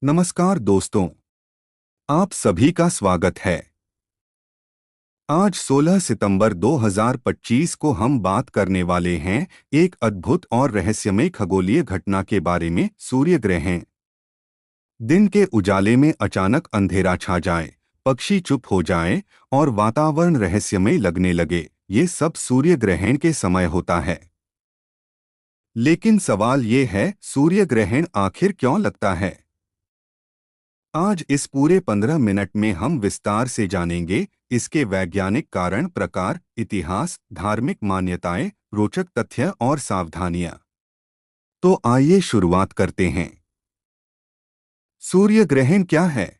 नमस्कार दोस्तों, आप सभी का स्वागत है। आज 16 सितंबर 2025 को हम बात करने वाले हैं एक अद्भुत और रहस्यमय खगोलीय घटना के बारे में। सूर्य ग्रहण। दिन के उजाले में अचानक अंधेरा छा जाए, पक्षी चुप हो जाएं और वातावरण रहस्यमय लगने लगे, ये सब सूर्य ग्रहण के समय होता है। लेकिन सवाल ये है, सूर्य ग्रहण आखिर क्यों लगता है? आज इस पूरे 15 मिनट में हम विस्तार से जानेंगे इसके वैज्ञानिक कारण, प्रकार, इतिहास, धार्मिक मान्यताएं, रोचक तथ्य और सावधानियां। तो आइए शुरुआत करते हैं। सूर्य ग्रहण क्या है?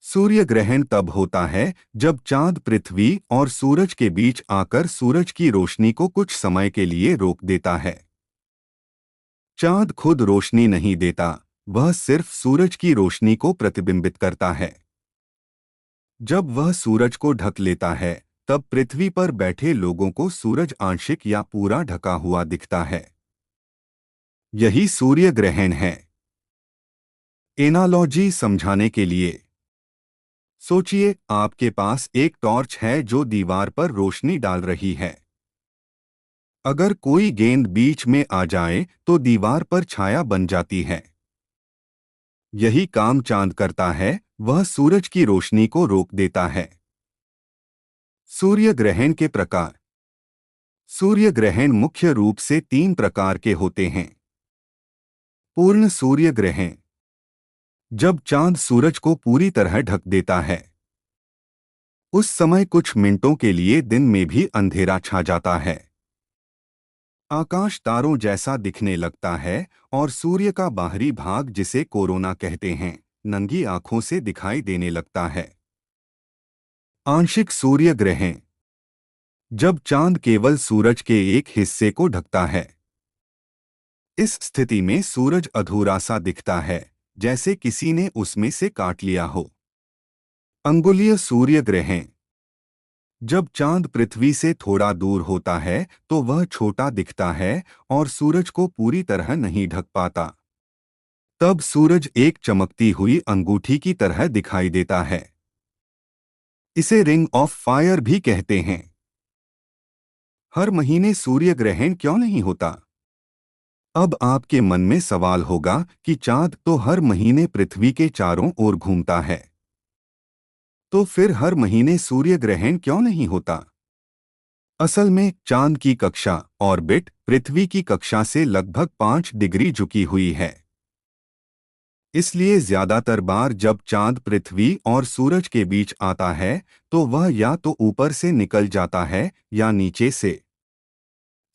सूर्य ग्रहण तब होता है जब चांद पृथ्वी और सूरज के बीच आकर सूरज की रोशनी को कुछ समय के लिए रोक देता है। चांद खुद रोशनी नहीं देता, वह सिर्फ सूरज की रोशनी को प्रतिबिंबित करता है। जब वह सूरज को ढक लेता है, तब पृथ्वी पर बैठे लोगों को सूरज आंशिक या पूरा ढका हुआ दिखता है। यही सूर्य ग्रहण है। एनालॉजी समझाने के लिए सोचिए, आपके पास एक टॉर्च है जो दीवार पर रोशनी डाल रही है। अगर कोई गेंद बीच में आ जाए तो दीवार पर छाया बन जाती है। यही काम चांद करता है, वह सूरज की रोशनी को रोक देता है। सूर्य ग्रहण के प्रकार। सूर्य ग्रहण मुख्य रूप से 3 प्रकार के होते हैं। पूर्ण सूर्य ग्रहण, जब चांद सूरज को पूरी तरह ढक देता है। उस समय कुछ मिनटों के लिए दिन में भी अंधेरा छा जाता है। आकाश तारों जैसा दिखने लगता है और सूर्य का बाहरी भाग, जिसे कोरोना कहते हैं, नंगी आंखों से दिखाई देने लगता है। आंशिक सूर्य ग्रहण, जब चांद केवल सूरज के एक हिस्से को ढकता है। इस स्थिति में सूरज अधूरा सा दिखता है, जैसे किसी ने उसमें से काट लिया हो। अंगुलीय सूर्य ग्रहण, जब चांद पृथ्वी से थोड़ा दूर होता है तो वह छोटा दिखता है और सूरज को पूरी तरह नहीं ढक पाता। तब सूरज एक चमकती हुई अंगूठी की तरह दिखाई देता है। इसे रिंग ऑफ फायर भी कहते हैं। हर महीने सूर्य ग्रहण क्यों नहीं होता? अब आपके मन में सवाल होगा कि चांद तो हर महीने पृथ्वी के चारों ओर घूमता है, तो फिर हर महीने सूर्य ग्रहण क्यों नहीं होता? असल में चांद की कक्षा, ऑर्बिट, पृथ्वी की कक्षा से लगभग 5 डिग्री झुकी हुई है। इसलिए ज्यादातर बार जब चांद पृथ्वी और सूरज के बीच आता है तो वह या तो ऊपर से निकल जाता है या नीचे से।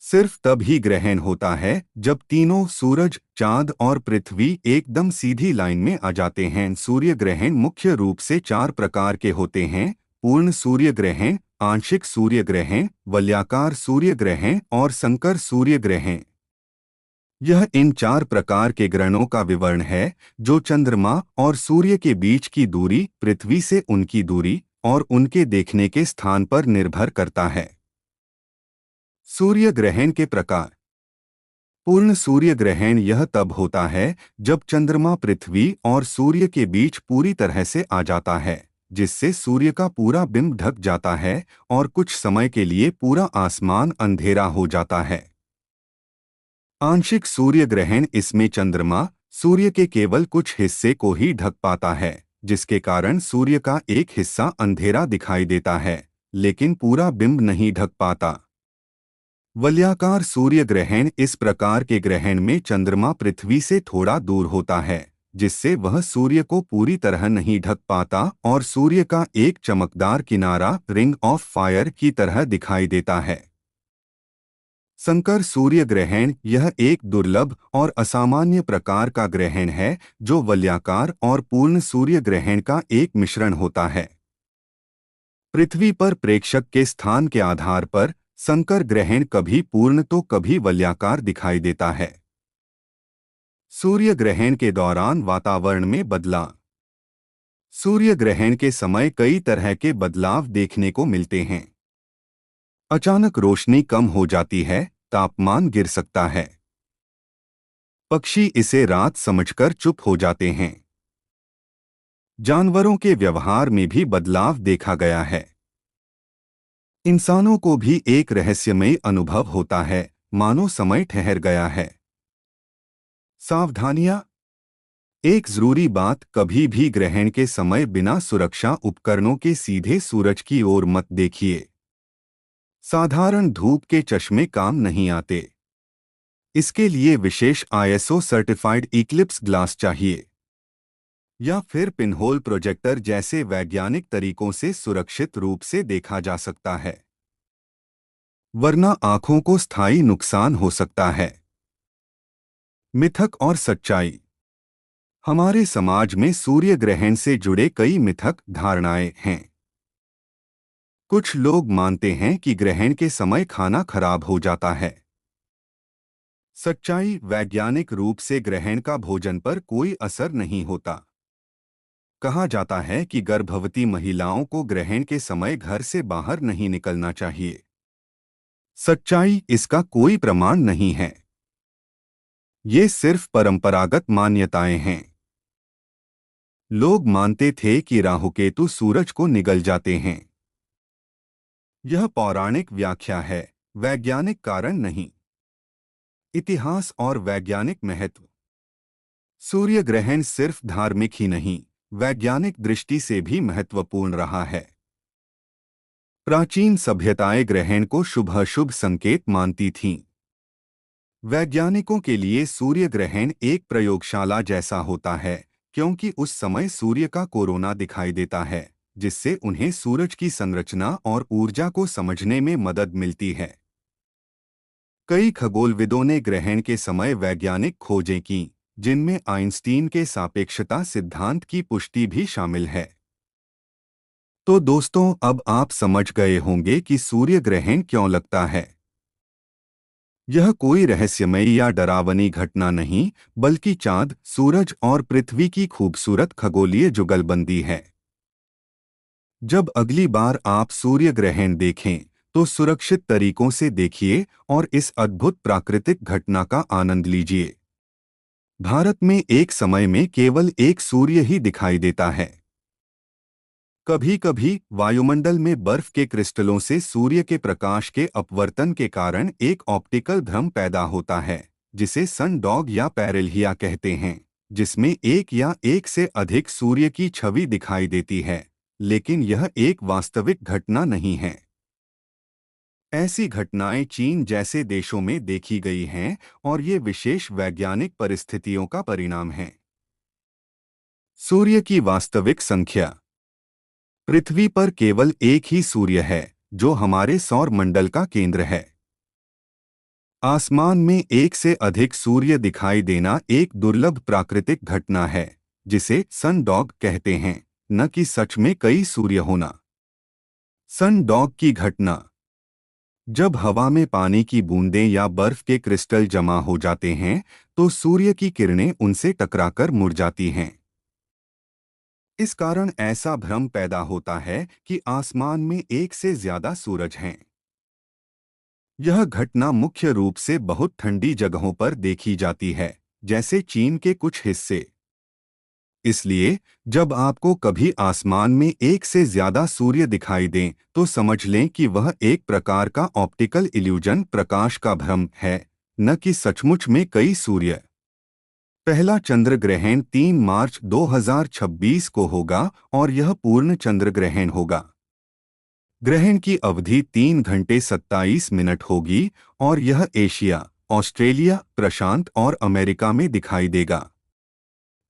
सिर्फ तब ही ग्रहण होता है जब तीनों, सूरज, चांद और पृथ्वी, एकदम सीधी लाइन में आ जाते हैं। सूर्य ग्रहण मुख्य रूप से 4 प्रकार के होते हैं: पूर्ण सूर्य ग्रहण, आंशिक सूर्य ग्रहण, वलयाकार सूर्य ग्रहण और संकर सूर्य ग्रहण। यह इन 4 प्रकार के ग्रहणों का विवरण है, जो चंद्रमा और सूर्य के बीच की दूरी, पृथ्वी से उनकी दूरी और उनके देखने के स्थान पर निर्भर करता है। सूर्य ग्रहण के प्रकार। पूर्ण सूर्य ग्रहण यह तब होता है जब चंद्रमा पृथ्वी और सूर्य के बीच पूरी तरह से आ जाता है, जिससे सूर्य का पूरा बिंब ढक जाता है और कुछ समय के लिए पूरा आसमान अंधेरा हो जाता है। आंशिक सूर्य ग्रहण, इसमें चंद्रमा सूर्य के केवल कुछ हिस्से को ही ढक पाता है, जिसके कारण सूर्य का एक हिस्सा अंधेरा दिखाई देता है, लेकिन पूरा बिंब नहीं ढक पाता। वलयाकार सूर्य ग्रहण, इस प्रकार के ग्रहण में चंद्रमा पृथ्वी से थोड़ा दूर होता है, जिससे वह सूर्य को पूरी तरह नहीं ढक पाता और सूर्य का एक चमकदार किनारा, रिंग ऑफ फायर की तरह दिखाई देता है। संकर सूर्य ग्रहण, यह एक दुर्लभ और असामान्य प्रकार का ग्रहण है जो वलयाकार और पूर्ण सूर्य ग्रहण का एक मिश्रण होता है। पृथ्वी पर प्रेक्षक के स्थान के आधार पर संकर ग्रहण कभी पूर्ण तो कभी वलयाकार दिखाई देता है। सूर्य ग्रहण के दौरान वातावरण में बदलाव। सूर्य ग्रहण के समय कई तरह के बदलाव देखने को मिलते हैं। अचानक रोशनी कम हो जाती है, तापमान गिर सकता है। पक्षी इसे रात समझकर चुप हो जाते हैं। जानवरों के व्यवहार में भी बदलाव देखा गया है। इंसानों को भी एक रहस्यमयी अनुभव होता है, मानो समय ठहर गया है। सावधानियां। एक जरूरी बात, कभी भी ग्रहण के समय बिना सुरक्षा उपकरणों के सीधे सूरज की ओर मत देखिए। साधारण धूप के चश्मे काम नहीं आते। इसके लिए विशेष आईएसओ सर्टिफाइड इक्लिप्स ग्लास चाहिए, या फिर पिनहोल प्रोजेक्टर जैसे वैज्ञानिक तरीकों से सुरक्षित रूप से देखा जा सकता है, वरना आंखों को स्थायी नुकसान हो सकता है। मिथक और सच्चाई। हमारे समाज में सूर्य ग्रहण से जुड़े कई मिथक धारणाएं हैं। कुछ लोग मानते हैं कि ग्रहण के समय खाना खराब हो जाता है। सच्चाई, वैज्ञानिक रूप से ग्रहण का भोजन पर कोई असर नहीं होता। कहा जाता है कि गर्भवती महिलाओं को ग्रहण के समय घर से बाहर नहीं निकलना चाहिए। सच्चाई, इसका कोई प्रमाण नहीं है। ये सिर्फ परंपरागत मान्यताएं हैं। लोग मानते थे कि राहुकेतु सूरज को निगल जाते हैं। यह पौराणिक व्याख्या है, वैज्ञानिक कारण नहीं। इतिहास और वैज्ञानिक महत्व। सूर्य ग्रहण सिर्फ धार्मिक ही नहीं, वैज्ञानिक दृष्टि से भी महत्वपूर्ण रहा है। प्राचीन सभ्यताएं ग्रहण को शुभ संकेत मानती थीं। वैज्ञानिकों के लिए सूर्य ग्रहण एक प्रयोगशाला जैसा होता है, क्योंकि उस समय सूर्य का कोरोना दिखाई देता है, जिससे उन्हें सूरज की संरचना और ऊर्जा को समझने में मदद मिलती है। कई खगोलविदों ने ग्रहण के समय वैज्ञानिक खोजें की, जिनमें आइंस्टीन के सापेक्षता सिद्धांत की पुष्टि भी शामिल है। तो दोस्तों, अब आप समझ गए होंगे कि सूर्य ग्रहण क्यों लगता है। यह कोई रहस्यमयी या डरावनी घटना नहीं, बल्कि चांद, सूरज और पृथ्वी की खूबसूरत खगोलीय जुगलबंदी है। जब अगली बार आप सूर्य ग्रहण देखें, तो सुरक्षित तरीकों से देखिए और इस अद्भुत प्राकृतिक घटना का आनंद लीजिए। भारत में एक समय में केवल एक सूर्य ही दिखाई देता है। कभी-कभी वायुमंडल में बर्फ के क्रिस्टलों से सूर्य के प्रकाश के अपवर्तन के कारण एक ऑप्टिकल भ्रम पैदा होता है, जिसे सनडॉग या पैरेलहिया कहते हैं, जिसमें एक या एक से अधिक सूर्य की छवि दिखाई देती है, लेकिन यह एक वास्तविक घटना नहीं है। ऐसी घटनाएं चीन जैसे देशों में देखी गई हैं और ये विशेष वैज्ञानिक परिस्थितियों का परिणाम है। सूर्य की वास्तविक संख्या। पृथ्वी पर केवल एक ही सूर्य है, जो हमारे सौर मंडल का केंद्र है। आसमान में एक से अधिक सूर्य दिखाई देना एक दुर्लभ प्राकृतिक घटना है, जिसे सनडॉग कहते हैं, न कि सच में कई सूर्य होना। सनडॉग की घटना। जब हवा में पानी की बूंदें या बर्फ के क्रिस्टल जमा हो जाते हैं, तो सूर्य की किरणें उनसे टकराकर मुड़ जाती हैं। इस कारण ऐसा भ्रम पैदा होता है कि आसमान में एक से ज्यादा सूरज हैं। यह घटना मुख्य रूप से बहुत ठंडी जगहों पर देखी जाती है, जैसे चीन के कुछ हिस्से। इसलिए जब आपको कभी आसमान में एक से ज्यादा सूर्य दिखाई दें, तो समझ लें कि वह एक प्रकार का ऑप्टिकल इल्यूजन, प्रकाश का भ्रम है, न कि सचमुच में कई सूर्य। पहला चंद्र ग्रहण 3 मार्च 2026 को होगा और यह पूर्ण चंद्र ग्रहण होगा। ग्रहण की अवधि 3 घंटे 27 मिनट होगी और यह एशिया, ऑस्ट्रेलिया, प्रशांत और अमेरिका में दिखाई देगा।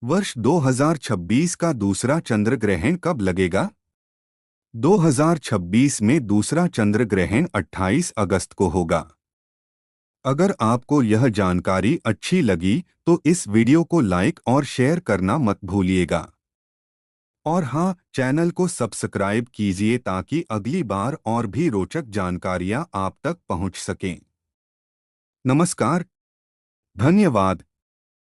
वर्ष 2026 का दूसरा चंद्र ग्रहण कब लगेगा? 2026 में दूसरा चंद्र ग्रहण 28 अगस्त को होगा। अगर आपको यह जानकारी अच्छी लगी तो इस वीडियो को लाइक और शेयर करना मत भूलिएगा। और हाँ, चैनल को सब्सक्राइब कीजिए ताकि अगली बार और भी रोचक जानकारियाँ आप तक पहुँच सकें। नमस्कार, धन्यवाद।